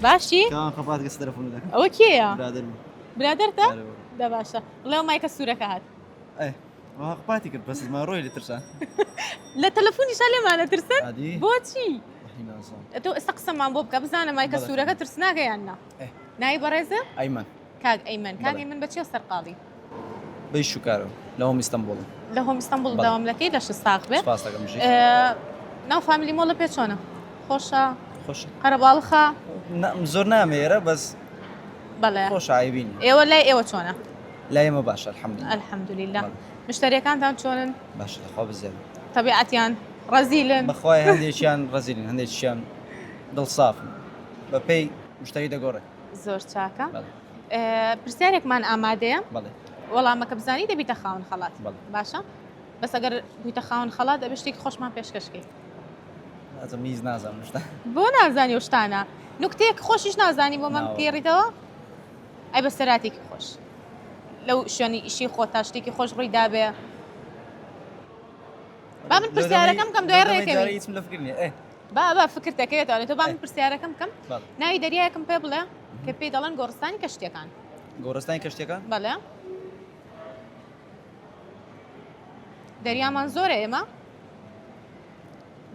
باشی كمان خبرات قصة تلفون ذاك ئەوە کێیە؟ برادرم برادەرتە؟ دا باشە بڵێ مایکە سوورەکە هات ايه ما خبراتي كنت بس ما روي اللي ترسان لە تەلەفۆنیشان لێمانە ترسن؟ عادي بۆچی؟ الحين اصلا تۆ ئێستا قسەمان بۆ بکە بزانە مایکە بەڵێ. سوورەکە ترس ناگەیان نا إيه. ناوی بەڕێزە؟ ايمن کاک ئەیمن کاک بەڵێ. ئەیمن بەچێ سەرقاڵی بيشو كارو لهم اسطنبول لە هۆم ئیستانبول بەڵێ. داوام لەکەی لە شستاق بێ سپاس دەکەم ژی ناو فامیلی مۆڵە پێ چۆنە؟ خۆشە؟ خوش قەرەباڵخە؟ زۆر نامێرە بەس بەڵێ خۆش عیبین ئێوە لای ئێوە چۆنە؟ لا يما باشا الحمد لله ئەلحەمدولیلا بەڵێ. مشتریەکانتان چۆنن؟ باشا لەخوا بزیاد تەبیعەتیان ڕەزیلن؟ بەخوای هەندێکیان ڕەزیلن هەندێکیان دڵسافن بە پێی مشتری دەگۆڕێ زۆر چاکە بەڵێ پرسیارێکمان ئامادەیە بەڵێ وەڵامەکە بزانی دەبیتە خاوەن خەڵات بەڵێ. باشە؟ بەس ئەگەر بوویتە خاوەن خەڵات دەبێت شتێکی خۆشمان پێشکەشکەی ئەزە میز نازانم شتا بۆ نازانی و شتانە نوکتەیەک خۆشیش نازانی بۆ من ناوە. پێڕیتەوە ئەی بە سەراتێکی خۆش لەو شوێنی ئیشی خۆ تا شتێکی خۆش ڕووی دابێ با من پرسیارەکەم کەم دوای ڕێکەوی هیچم لە فکر نییە ئێ با فکر دەکەوێتەوە تۆ با من پرسیارەکەم کەم بەڵێ ناوی دەریایەکم پێ بڵێ کە پێی دەڵێن گۆڕستانی کەشتەکان گۆڕستانی کەشتەکان بەڵێ دەریامان زۆرە ئێمە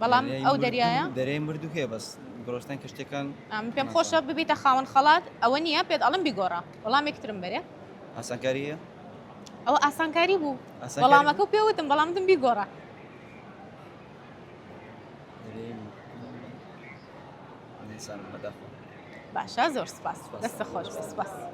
بەڵام ئەو دەریایە دەریای مردووکێ بەس گۆڕستانی کەشتەکان ئەم پێم خۆشە ببیتە خاوەن خەڵات ئەوە نییە پێت ئەڵم بیگۆڕە وەڵام یەکترم بەرێ ئاسانکاریە ئەوە ئاسانکاری بوو ئاسانکاری وەڵامەکە و پێوتم بەڵامتم بیگۆڕە ئینسان بەداخۆ باشە زۆر سپاس دەستە خۆش بە سپاس